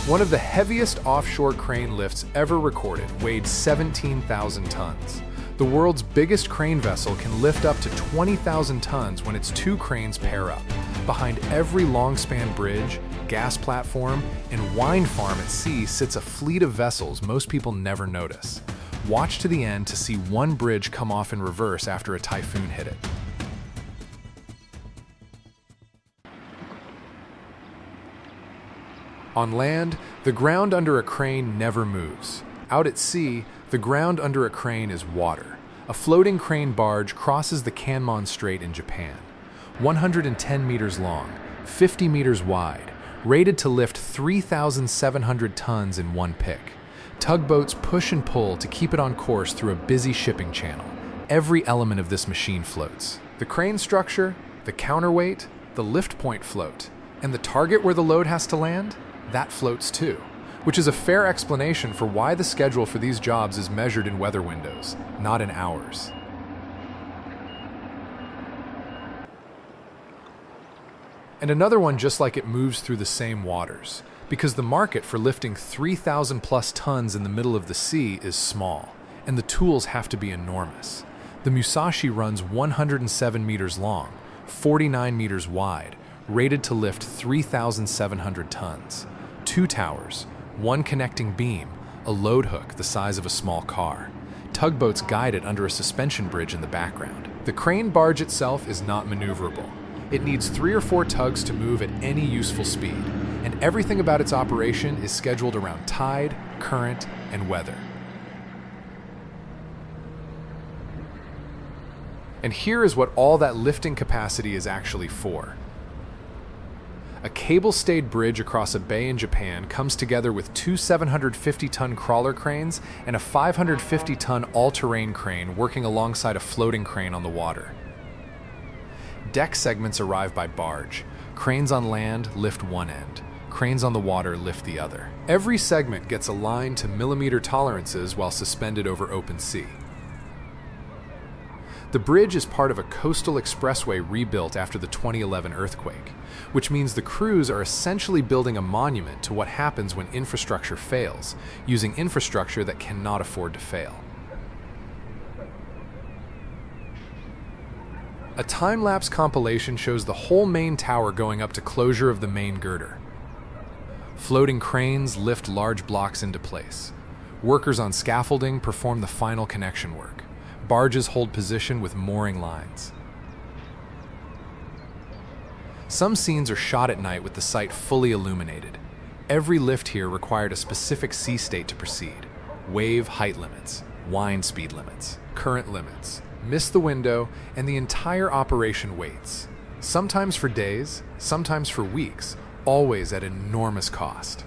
One of the heaviest offshore crane lifts ever recorded weighed 17,000 tons. The world's biggest crane vessel can lift up to 20,000 tons when its two cranes pair up. Behind every long-span bridge, gas platform, and wine farm at sea sits a fleet of vessels most people never notice. Watch to the end to see one bridge come off in reverse after a typhoon hit it. On land, the ground under a crane never moves. Out at sea, the ground under a crane is water. A floating crane barge crosses the Kanmon Strait in Japan. 110 meters long, 50 meters wide, rated to lift 3,700 tons in one pick. Tugboats push and pull to keep it on course through a busy shipping channel. Every element of this machine floats. The crane structure, the counterweight, the lift point float, and the target where the load has to land, that floats too, which is a fair explanation for why the schedule for these jobs is measured in weather windows, not in hours. And another one just like it moves through the same waters, because the market for lifting 3,000 plus tons in the middle of the sea is small, and the tools have to be enormous. The Musashi runs 107 meters long, 49 meters wide, rated to lift 3,700 tons. 2 towers, 1 connecting beam, a load hook the size of a small car. Tugboats guide it under a suspension bridge in the background. The crane barge itself is not maneuverable. It needs 3 or 4 tugs to move at any useful speed, and everything about its operation is scheduled around tide, current, and weather. And here is what all that lifting capacity is actually for. A cable-stayed bridge across a bay in Japan comes together with 2 750-ton crawler cranes and a 550-ton all-terrain crane working alongside a floating crane on the water. Deck segments arrive by barge. Cranes on land lift one end. Cranes on the water lift the other. Every segment gets aligned to millimeter tolerances while suspended over open sea. The bridge is part of a coastal expressway rebuilt after the 2011 earthquake, which means the crews are essentially building a monument to what happens when infrastructure fails, using infrastructure that cannot afford to fail. A time-lapse compilation shows the whole main tower going up to closure of the main girder. Floating cranes lift large blocks into place. Workers on scaffolding perform the final connection work. Barges hold position with mooring lines. Some scenes are shot at night with the site fully illuminated. Every lift here required a specific sea state to proceed. Wave height limits, wind speed limits, current limits. Miss the window, and the entire operation waits. Sometimes for days, sometimes for weeks, always at enormous cost.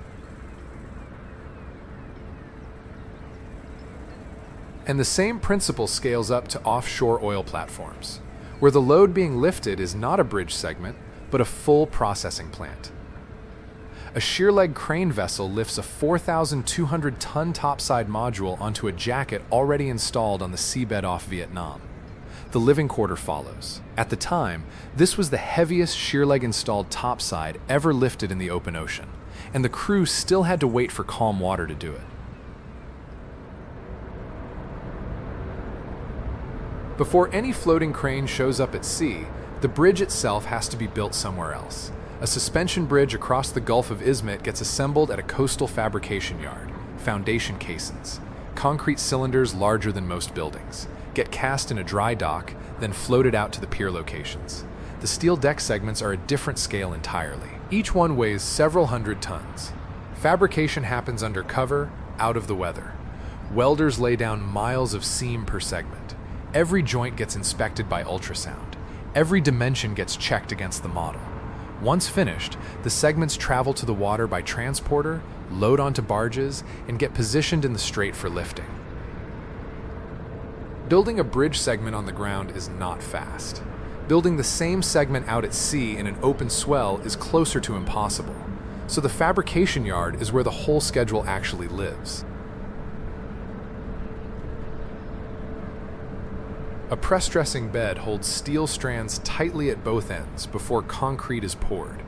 And the same principle scales up to offshore oil platforms, where the load being lifted is not a bridge segment, but a full processing plant. A shear leg crane vessel lifts a 4,200-ton topside module onto a jacket already installed on the seabed off Vietnam. The living quarter follows. At the time, this was the heaviest shear leg installed topside ever lifted in the open ocean, and the crew still had to wait for calm water to do it. Before any floating crane shows up at sea, the bridge itself has to be built somewhere else. A suspension bridge across the Gulf of Izmit gets assembled at a coastal fabrication yard. Foundation caissons, concrete cylinders larger than most buildings, get cast in a dry dock, then floated out to the pier locations. The steel deck segments are a different scale entirely. Each one weighs several hundred tons. Fabrication happens under cover, out of the weather. Welders lay down miles of seam per segment. Every joint gets inspected by ultrasound. Every dimension gets checked against the model. Once finished, the segments travel to the water by transporter, load onto barges, and get positioned in the strait for lifting. Building a bridge segment on the ground is not fast. Building the same segment out at sea in an open swell is closer to impossible. So the fabrication yard is where the whole schedule actually lives. A press-dressing bed holds steel strands tightly at both ends before concrete is poured.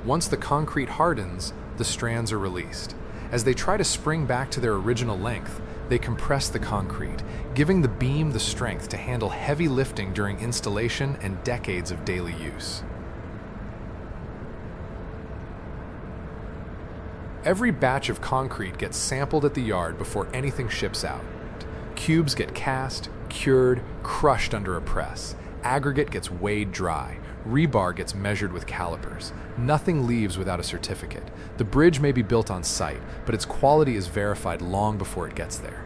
Once the concrete hardens, the strands are released. As they try to spring back to their original length, they compress the concrete, giving the beam the strength to handle heavy lifting during installation and decades of daily use. Every batch of concrete gets sampled at the yard before anything ships out. Cubes get cast, cured, crushed under a press. Aggregate gets weighed dry. Rebar gets measured with calipers. Nothing leaves without a certificate. The bridge may be built on site, but its quality is verified long before it gets there.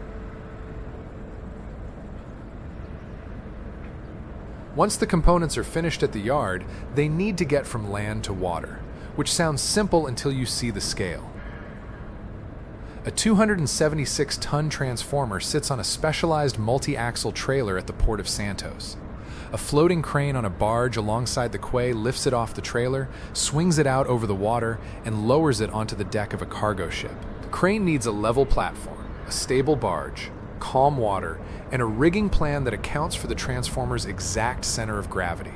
Once the components are finished at the yard, they need to get from land to water, which sounds simple until you see the scale. A 276-ton transformer sits on a specialized multi-axle trailer at the port of Santos. A floating crane on a barge alongside the quay lifts it off the trailer, swings it out over the water, and lowers it onto the deck of a cargo ship. The crane needs a level platform, a stable barge, calm water, and a rigging plan that accounts for the transformer's exact center of gravity.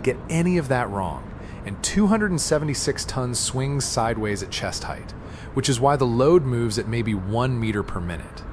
Get any of that wrong, and 276 tons swings sideways at chest height, which is why the load moves at maybe 1 meter per minute.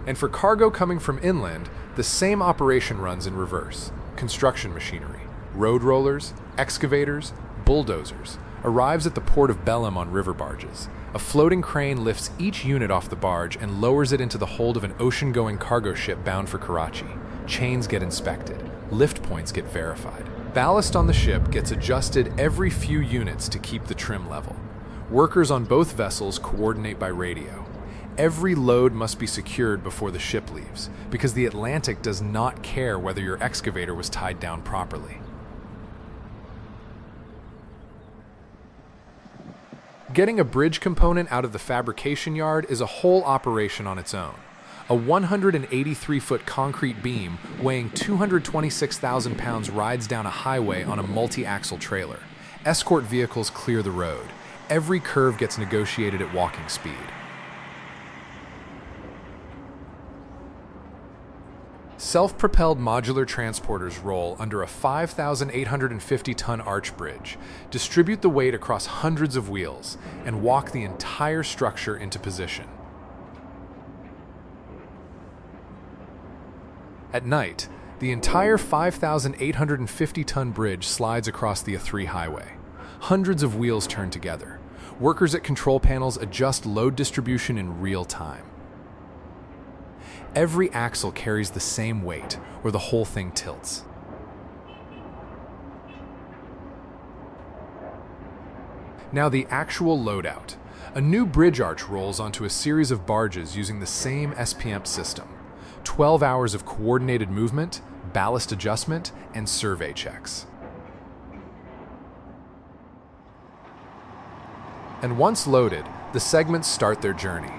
And for cargo coming from inland, the same operation runs in reverse. Construction machinery, road rollers, excavators, bulldozers, arrives at the port of Belém on river barges. A floating crane lifts each unit off the barge and lowers it into the hold of an ocean-going cargo ship bound for Karachi. Chains get inspected. Lift points get verified. Ballast on the ship gets adjusted every few units to keep the trim level. Workers on both vessels coordinate by radio. Every load must be secured before the ship leaves, because the Atlantic does not care whether your excavator was tied down properly. Getting a bridge component out of the fabrication yard is a whole operation on its own. A 183-foot concrete beam weighing 226,000 pounds rides down a highway on a multi-axle trailer. Escort vehicles clear the road. Every curve gets negotiated at walking speed. Self-propelled modular transporters roll under a 5,850-ton arch bridge, distribute the weight across hundreds of wheels, and walk the entire structure into position. At night, the entire 5,850-ton bridge slides across the A3 highway. Hundreds of wheels turn together. Workers at control panels adjust load distribution in real time. Every axle carries the same weight, or the whole thing tilts. Now the actual loadout. A new bridge arch rolls onto a series of barges using the same SPMT system. 12 hours of coordinated movement, ballast adjustment, and survey checks. And once loaded, the segments start their journey.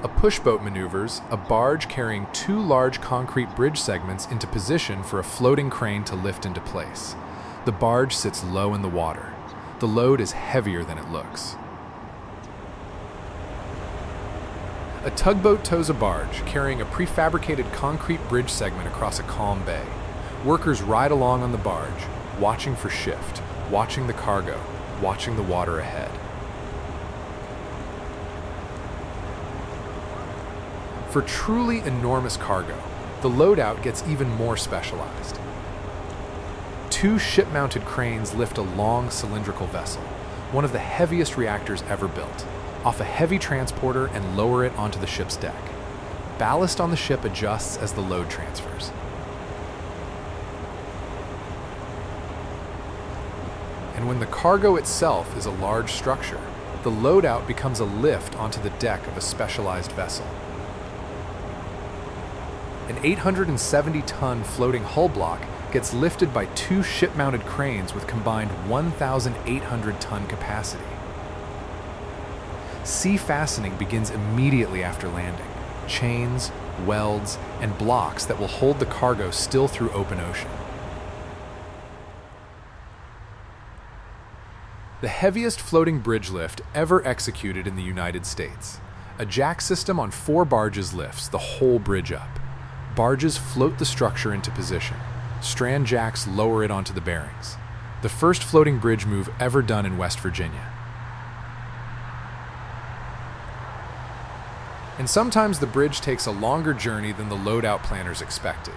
A pushboat maneuvers a barge carrying 2 large concrete bridge segments into position for a floating crane to lift into place. The barge sits low in the water. The load is heavier than it looks. A tugboat tows a barge carrying a prefabricated concrete bridge segment across a calm bay. Workers ride along on the barge, watching for shift, watching the cargo, watching the water ahead. For truly enormous cargo, the loadout gets even more specialized. 2 ship-mounted cranes lift a long cylindrical vessel, one of the heaviest reactors ever built, off a heavy transporter and lower it onto the ship's deck. Ballast on the ship adjusts as the load transfers. And when the cargo itself is a large structure, the loadout becomes a lift onto the deck of a specialized vessel. An 870-ton floating hull block gets lifted by 2 ship-mounted cranes with combined 1,800-ton capacity. Sea-fastening begins immediately after landing. Chains, welds, and blocks that will hold the cargo still through open ocean. The heaviest floating bridge lift ever executed in the United States. A jack system on 4 barges lifts the whole bridge up. Barges float the structure into position. Strand jacks lower it onto the bearings. the first floating bridge move ever done in West Virginia. And sometimes the bridge takes a longer journey than the loadout planners expected.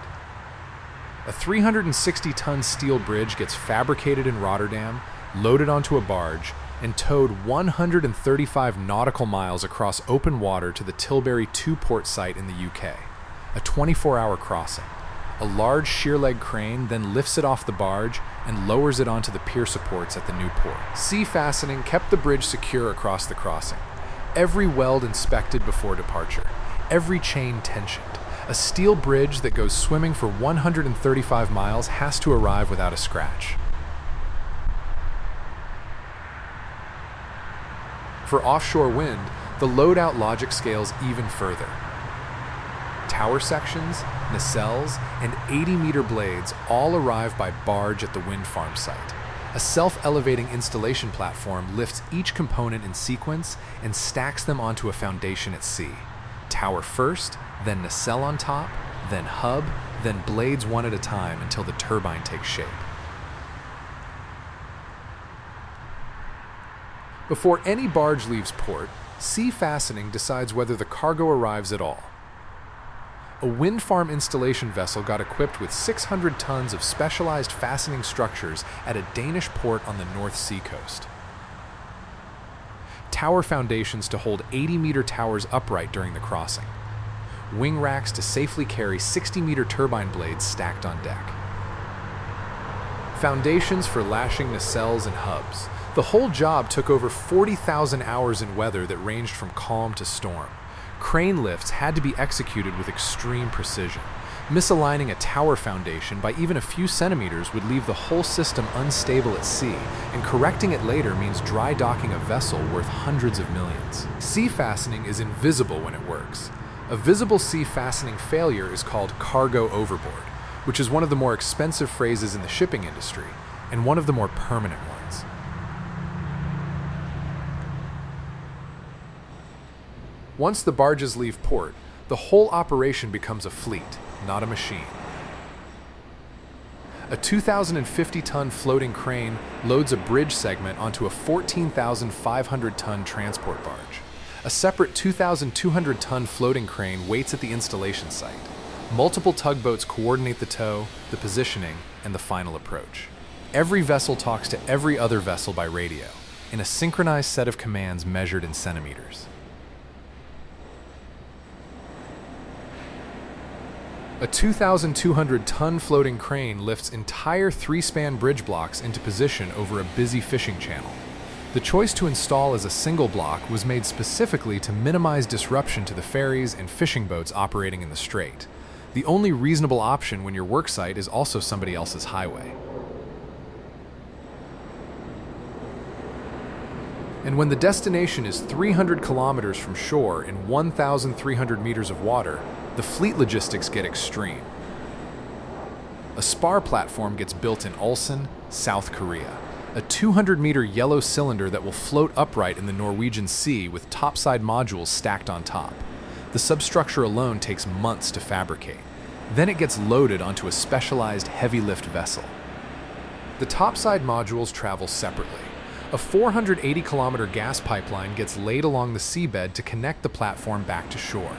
A 360-ton steel bridge gets fabricated in Rotterdam, loaded onto a barge, and towed 135 nautical miles across open water to the Tilbury 2 port site in the UK, a 24-hour crossing. A large shear-leg crane then lifts it off the barge and lowers it onto the pier supports at the new port. Sea-fastening kept the bridge secure across the crossing. Every weld inspected before departure, every chain tensioned. A steel bridge that goes swimming for 135 miles has to arrive without a scratch. For offshore wind, the loadout logic scales even further. Tower sections, nacelles, and 80-meter blades all arrive by barge at the wind farm site. A self-elevating installation platform lifts each component in sequence and stacks them onto a foundation at sea. Tower first, then nacelle on top, then hub, then blades one at a time until the turbine takes shape. Before any barge leaves port, sea-fastening decides whether the cargo arrives at all. A wind farm installation vessel got equipped with 600 tons of specialized fastening structures at a Danish port on the North Sea coast. Tower foundations to hold 80-meter towers upright during the crossing. Wing racks to safely carry 60-meter turbine blades stacked on deck. Foundations for lashing nacelles and hubs. The whole job took over 40,000 hours in weather that ranged from calm to storm. Crane lifts had to be executed with extreme precision. Misaligning a tower foundation by even a few centimeters would leave the whole system unstable at sea, and correcting it later means dry docking a vessel worth hundreds of millions. Sea fastening is invisible when it works. A visible sea fastening failure is called cargo overboard, which is one of the more expensive phrases in the shipping industry, and one of the more permanent ones. Once the barges leave port, the whole operation becomes a fleet, not a machine. A 2,050-ton floating crane loads a bridge segment onto a 14,500-ton transport barge. A separate 2,200-ton floating crane waits at the installation site. Multiple tugboats coordinate the tow, the positioning, and the final approach. Every vessel talks to every other vessel by radio, in a synchronized set of commands measured in centimeters. A 2,200-ton floating crane lifts entire 3-span bridge blocks into position over a busy fishing channel. The choice to install as a single block was made specifically to minimize disruption to the ferries and fishing boats operating in the strait. The only reasonable option when your worksite is also somebody else's highway. And when the destination is 300 kilometers from shore in 1,300 meters of water, the fleet logistics get extreme. A spar platform gets built in Ulsan, South Korea. A 200-meter yellow cylinder that will float upright in the Norwegian Sea with topside modules stacked on top. The substructure alone takes months to fabricate. Then it gets loaded onto a specialized heavy-lift vessel. The topside modules travel separately. A 480-kilometer gas pipeline gets laid along the seabed to connect the platform back to shore.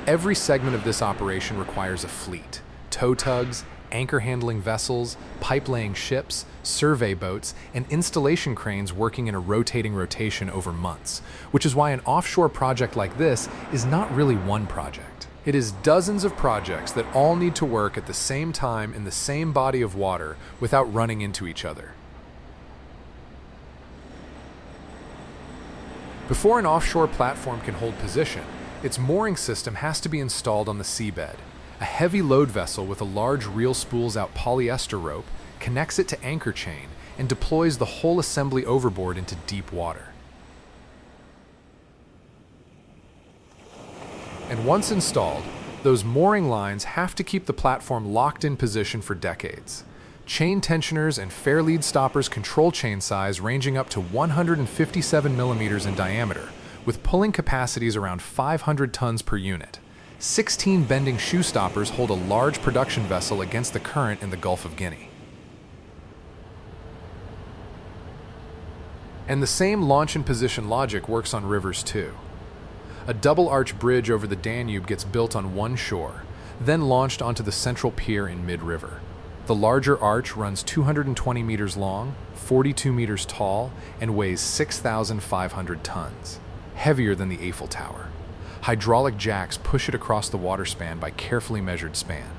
Every segment of this operation requires a fleet: tow tugs, anchor-handling vessels, pipe-laying ships, survey boats, and installation cranes working in a rotating rotation over months, which is why an offshore project like this is not really one project. It is dozens of projects that all need to work at the same time in the same body of water without running into each other. Before an offshore platform can hold position, its mooring system has to be installed on the seabed. A heavy load vessel with a large reel spools out polyester rope, connects it to anchor chain, and deploys the whole assembly overboard into deep water. And once installed, those mooring lines have to keep the platform locked in position for decades. Chain tensioners and fair lead stoppers control chain size ranging up to 157 millimeters in diameter, with pulling capacities around 500 tons per unit. 16 bending shoe stoppers hold a large production vessel against the current in the Gulf of Guinea. And the same launch and position logic works on rivers too. A double-arch bridge over the Danube gets built on one shore, then launched onto the central pier in mid-river. The larger arch runs 220 meters long, 42 meters tall, and weighs 6,500 tons, heavier than the Eiffel Tower. Hydraulic jacks push it across the water span by carefully measured span.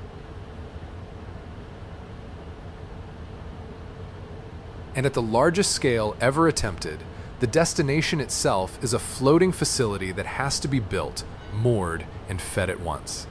And at the largest scale ever attempted, the destination itself is a floating facility that has to be built, moored, and fed at once.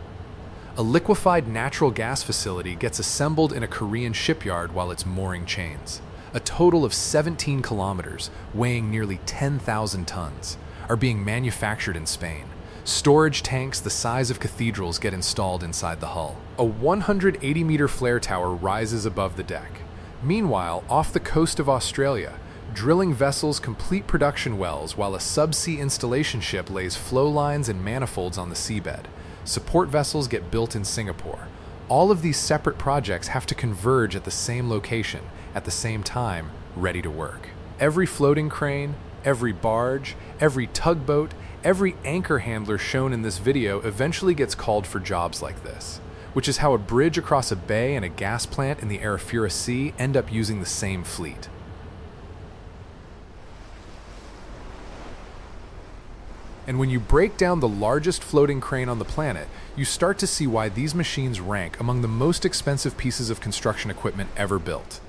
A liquefied natural gas facility gets assembled in a Korean shipyard while it's mooring chains. A total of 17 kilometers, weighing nearly 10,000 tons, are being manufactured in Spain. Storage tanks the size of cathedrals get installed inside the hull. A 180-meter flare tower rises above the deck. Meanwhile, off the coast of Australia, drilling vessels complete production wells while a subsea installation ship lays flow lines and manifolds on the seabed. Support vessels get built in Singapore. All of these separate projects have to converge at the same location, at the same time, ready to work. Every floating crane, every barge, every tugboat, every anchor handler shown in this video eventually gets called for jobs like this, which is how a bridge across a bay and a gas plant in the Arafura Sea end up using the same fleet. And when you break down the largest floating crane on the planet, you start to see why these machines rank among the most expensive pieces of construction equipment ever built.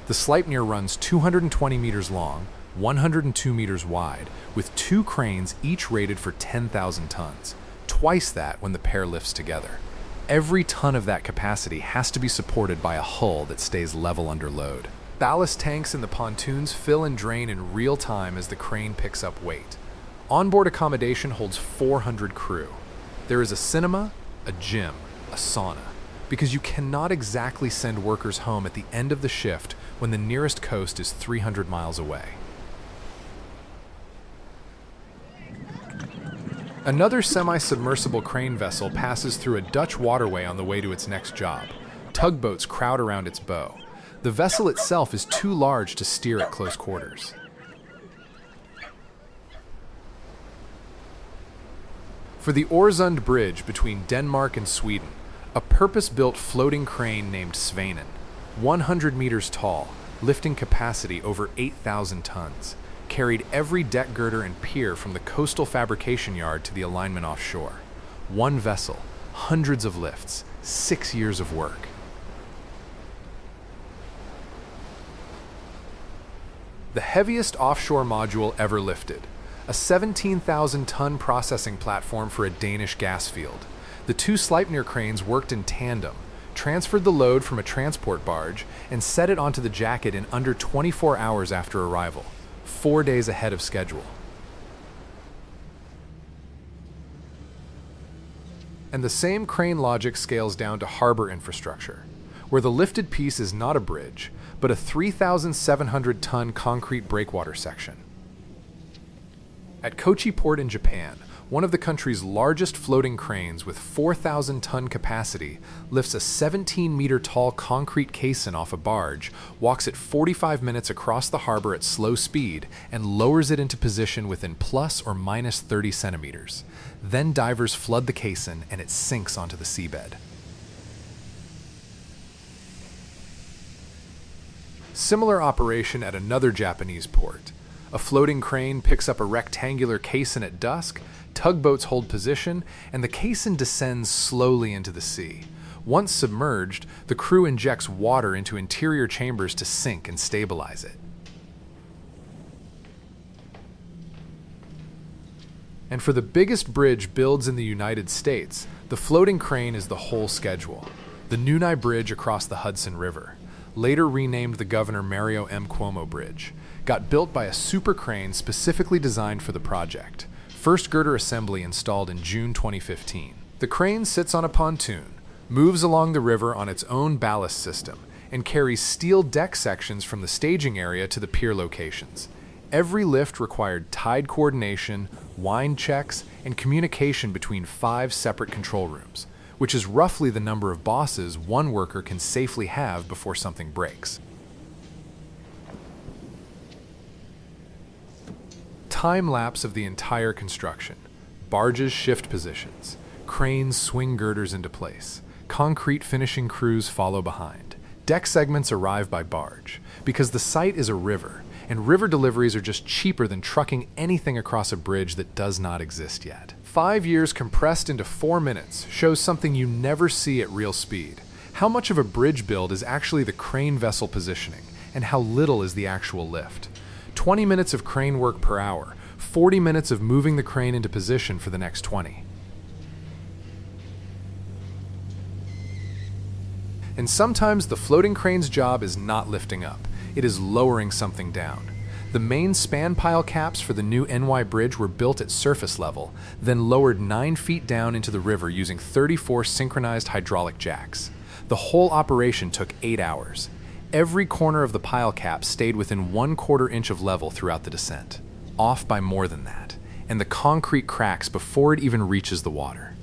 The Sleipnir runs 220 meters long, 102 meters wide, with 2 cranes each rated for 10,000 tons, twice that when the pair lifts together. Every ton of that capacity has to be supported by a hull that stays level under load. Ballast tanks in the pontoons fill and drain in real time as the crane picks up weight. Onboard accommodation holds 400 crew. There is a cinema, a gym, a sauna, because you cannot exactly send workers home at the end of the shift when the nearest coast is 300 miles away. Another semi-submersible crane vessel passes through a Dutch waterway on the way to its next job. Tugboats crowd around its bow. The vessel itself is too large to steer at close quarters. For the Øresund Bridge between Denmark and Sweden, a purpose-built floating crane named Svanen, 100 meters tall, lifting capacity over 8,000 tons, carried every deck girder and pier from the coastal fabrication yard to the alignment offshore. One vessel, hundreds of lifts, 6 years of work. The heaviest offshore module ever lifted, a 17,000-ton processing platform for a Danish gas field. The 2 Sleipnir cranes worked in tandem, transferred the load from a transport barge, and set it onto the jacket in under 24 hours after arrival, 4 days ahead of schedule. And the same crane logic scales down to harbor infrastructure, where the lifted piece is not a bridge, but a 3,700-ton concrete breakwater section. At Kochi Port in Japan, one of the country's largest floating cranes with 4,000-ton capacity lifts a 17-meter tall concrete caisson off a barge, walks it 45 minutes across the harbor at slow speed, and lowers it into position within plus or minus 30 centimeters. Then divers flood the caisson and it sinks onto the seabed. Similar operation at another Japanese port. A floating crane picks up a rectangular caisson at dusk, tugboats hold position, and the caisson descends slowly into the sea. Once submerged, the crew injects water into interior chambers to sink and stabilize it. And for the biggest bridge builds in the United States, the floating crane is the whole schedule. The Nunai Bridge across the Hudson River, later renamed the Governor Mario M. Cuomo Bridge, got built by a super crane specifically designed for the project. First girder assembly installed in June 2015. The crane sits on a pontoon, moves along the river on its own ballast system, and carries steel deck sections from the staging area to the pier locations. Every lift required tide coordination, wind checks, and communication between 5 separate control rooms, which is roughly the number of bosses one worker can safely have before something breaks. time lapse of the entire construction. Barges shift positions. Cranes swing girders into place. Concrete finishing crews follow behind. Deck segments arrive by barge, because the site is a river, and river deliveries are just cheaper than trucking anything across a bridge that does not exist yet. 5 years compressed into 4 minutes shows something you never see at real speed. How much of a bridge build is actually the crane vessel positioning, and how little is the actual lift. 20 minutes of crane work per hour, 40 minutes of moving the crane into position for the next 20. And sometimes the floating crane's job is not lifting up, it is lowering something down. The main span pile caps for the new NY bridge were built at surface level, then lowered 9 feet down into the river using 34 synchronized hydraulic jacks. The whole operation took 8 hours. Every corner of the pile cap stayed within 1/4 inch of level throughout the descent, off by more than that, and the concrete cracks before it even reaches the water.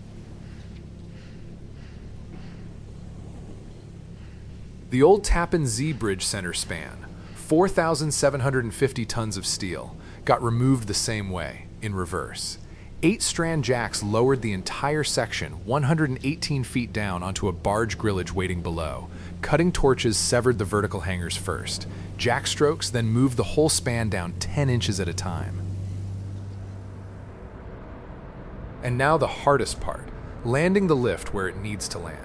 The old Tappan Z bridge center span, 4,750 tons of steel, got removed the same way, in reverse. 8 strand jacks lowered the entire section 118 feet down onto a barge grillage waiting below. Cutting torches severed the vertical hangers first. Jack strokes then moved the whole span down 10 inches at a time. And now the hardest part, landing the lift where it needs to land.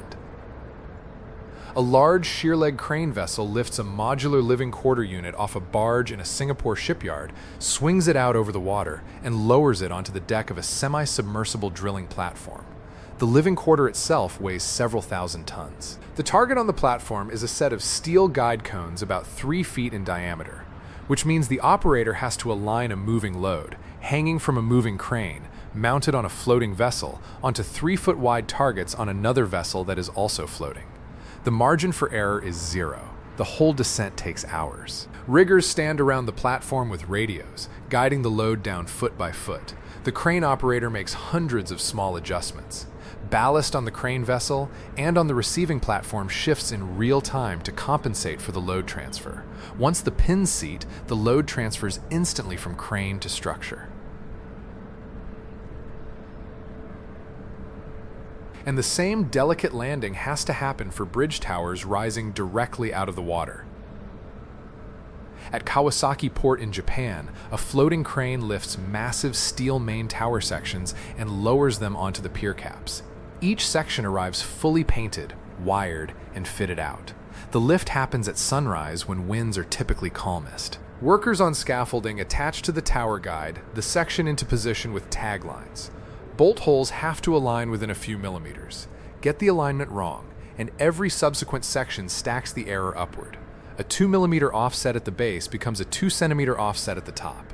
A large shear leg crane vessel lifts a modular living quarter unit off a barge in a Singapore shipyard, swings it out over the water, and lowers it onto the deck of a semi-submersible drilling platform. The living quarter itself weighs several thousand tons. The target on the platform is a set of steel guide cones about 3 feet in diameter, which means the operator has to align a moving load, hanging from a moving crane, mounted on a floating vessel, onto 3-foot wide targets on another vessel that is also floating. The margin for error is 0. The whole descent takes hours. Riggers stand around the platform with radios, guiding the load down foot by foot. The crane operator makes hundreds of small adjustments. Ballast on the crane vessel and on the receiving platform shifts in real time to compensate for the load transfer. Once the pins seat, the load transfers instantly from crane to structure. And the same delicate landing has to happen for bridge towers rising directly out of the water. At Kawasaki Port in Japan, a floating crane lifts massive steel main tower sections and lowers them onto the pier caps. Each section arrives fully painted, wired, and fitted out. The lift happens at sunrise when winds are typically calmest. Workers on scaffolding attach to the tower guide the section into position with tag lines. Bolt holes have to align within a few millimeters. Get the alignment wrong, and every subsequent section stacks the error upward. A 2 millimeter offset at the base becomes a 2 centimeter offset at the top.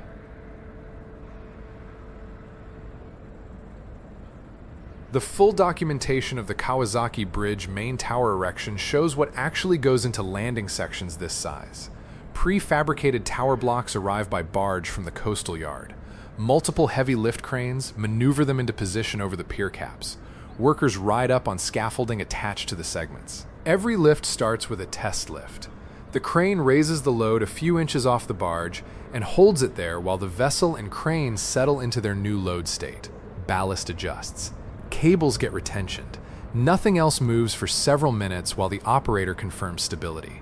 The full documentation of the Kawasaki Bridge main tower erection shows what actually goes into landing sections this size. Prefabricated tower blocks arrive by barge from the coastal yard. Multiple heavy lift cranes maneuver them into position over the pier caps. Workers ride up on scaffolding attached to the segments. Every lift starts with a test lift. The crane raises the load a few inches off the barge and holds it there while the vessel and crane settle into their new load state. Ballast adjusts. Cables get retentioned. Nothing else moves for several minutes while the operator confirms stability.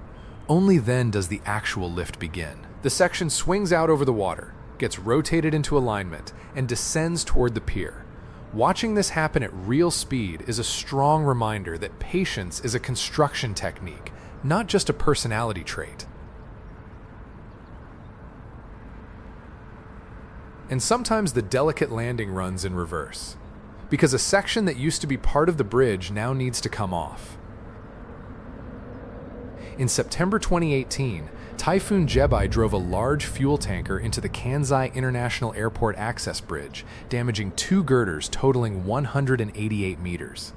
Only then does the actual lift begin. The section swings out over the water, gets rotated into alignment, and descends toward the pier. Watching this happen at real speed is a strong reminder that patience is a construction technique, not just a personality trait. And sometimes the delicate landing runs in reverse, because a section that used to be part of the bridge now needs to come off. In September 2018, Typhoon Jebi drove a large fuel tanker into the Kansai International Airport access bridge, damaging 2 girders totaling 188 meters.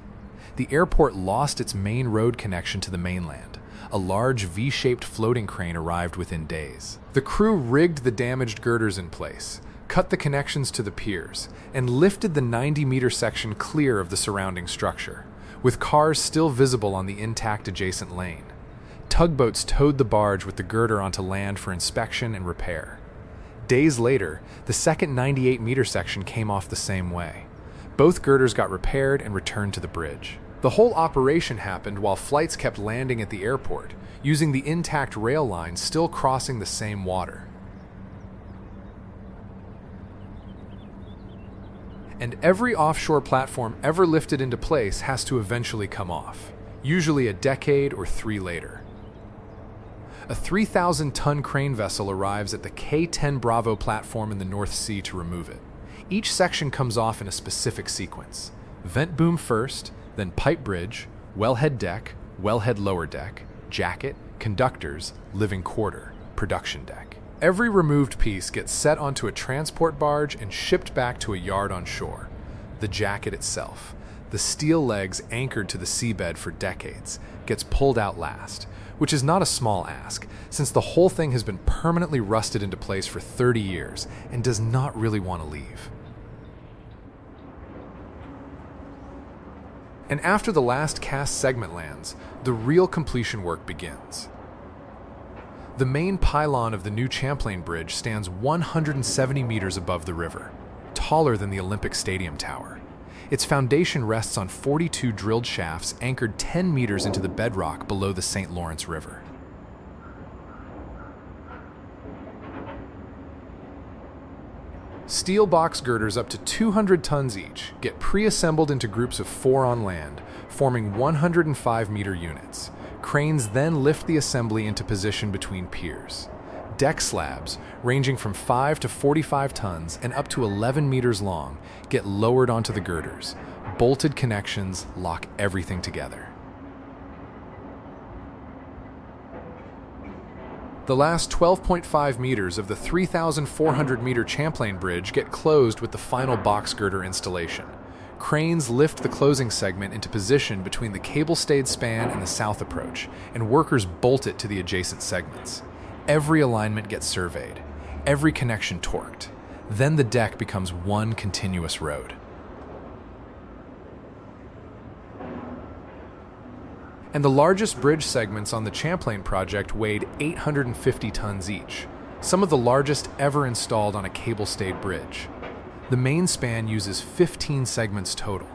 The airport lost its main road connection to the mainland. A large V-shaped floating crane arrived within days. The crew rigged the damaged girders in place, cut the connections to the piers, and lifted the 90-meter section clear of the surrounding structure, with cars still visible on the intact adjacent lane. Tugboats towed the barge with the girder onto land for inspection and repair. Days later, the second 98-meter section came off the same way. Both girders got repaired and returned to the bridge. The whole operation happened while flights kept landing at the airport, using the intact rail line still crossing the same water. And every offshore platform ever lifted into place has to eventually come off, usually a decade or 3 later. A 3,000-ton crane vessel arrives at the K-10 Bravo platform in the North Sea to remove it. Each section comes off in a specific sequence. Vent boom first, then pipe bridge, wellhead deck, wellhead lower deck, jacket, conductors, living quarter, production deck. Every removed piece gets set onto a transport barge and shipped back to a yard on shore. The jacket itself, the steel legs anchored to the seabed for decades, gets pulled out last, which is not a small ask, since the whole thing has been permanently rusted into place for 30 years and does not really want to leave. And after the last cast segment lands, the real completion work begins. The main pylon of the new Champlain Bridge stands 170 meters above the river, taller than the Olympic Stadium Tower. Its foundation rests on 42 drilled shafts anchored 10 meters into the bedrock below the St. Lawrence River. Steel box girders up to 200 tons each get pre-assembled into groups of 4 on land, forming 105-meter units. Cranes then lift the assembly into position between piers. Deck slabs, ranging from 5 to 45 tons and up to 11 meters long, get lowered onto the girders. Bolted connections lock everything together. The last 12.5 meters of the 3,400-meter Champlain Bridge get closed with the final box girder installation. Cranes lift the closing segment into position between the cable-stayed span and the south approach, and workers bolt it to the adjacent segments. Every alignment gets surveyed, every connection torqued. Then the deck becomes one continuous road. And the largest bridge segments on the Champlain project weighed 850 tons each, some of the largest ever installed on a cable-stayed bridge. The main span uses 15 segments total.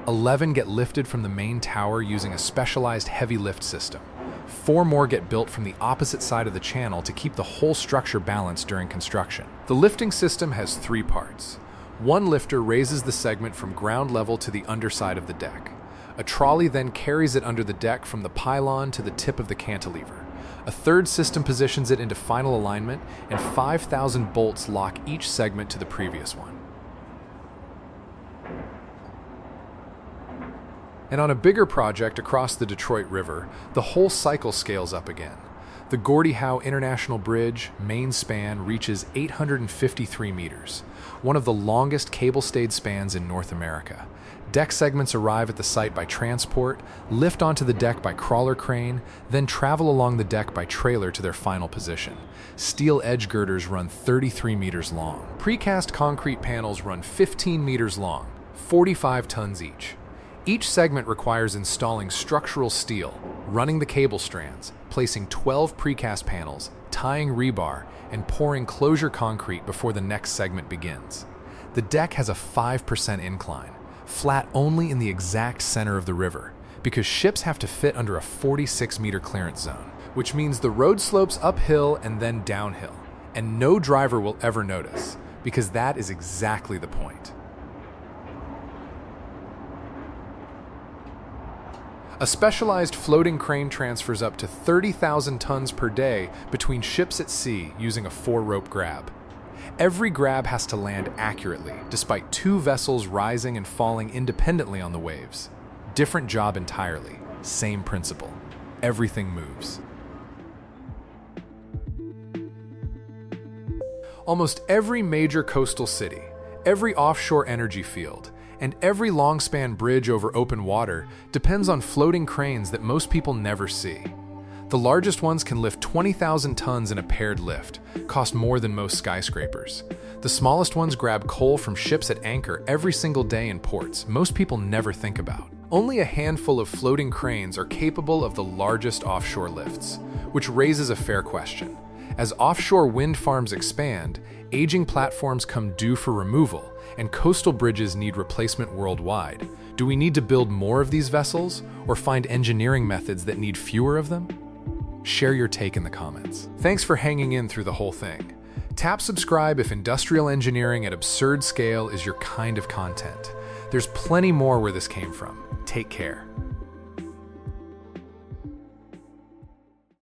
11 get lifted from the main tower using a specialized heavy lift system. 4 more get built from the opposite side of the channel to keep the whole structure balanced during construction. The lifting system has 3 parts. One lifter raises the segment from ground level to the underside of the deck. A trolley then carries it under the deck from the pylon to the tip of the cantilever. A third system positions it into final alignment, and 5,000 bolts lock each segment to the previous one. And on a bigger project across the Detroit River, the whole cycle scales up again. The Gordie Howe International Bridge main span reaches 853 meters, one of the longest cable-stayed spans in North America. Deck segments arrive at the site by transport, lift onto the deck by crawler crane, then travel along the deck by trailer to their final position. Steel edge girders run 33 meters long. Precast concrete panels run 15 meters long, 45 tons each. Each segment requires installing structural steel, running the cable strands, placing 12 precast panels, tying rebar, and pouring closure concrete before the next segment begins. The deck has a 5% incline, flat only in the exact center of the river, because ships have to fit under a 46-meter clearance zone, which means the road slopes uphill and then downhill, and no driver will ever notice, because that is exactly the point. A specialized floating crane transfers up to 30,000 tons per day between ships at sea using a 4-rope grab. Every grab has to land accurately, despite 2 vessels rising and falling independently on the waves. Different job entirely, same principle. Everything moves. Almost every major coastal city, every offshore energy field, and every long-span bridge over open water depends on floating cranes that most people never see. The largest ones can lift 20,000 tons in a paired lift, cost more than most skyscrapers. The smallest ones grab coal from ships at anchor every single day in ports most people never think about. Only a handful of floating cranes are capable of the largest offshore lifts, which raises a fair question. As offshore wind farms expand, aging platforms come due for removal, and coastal bridges need replacement worldwide. Do we need to build more of these vessels, or find engineering methods that need fewer of them? Share your take in the comments. Thanks for hanging in through the whole thing. Tap subscribe if industrial engineering at absurd scale is your kind of content. There's plenty more where this came from. Take care.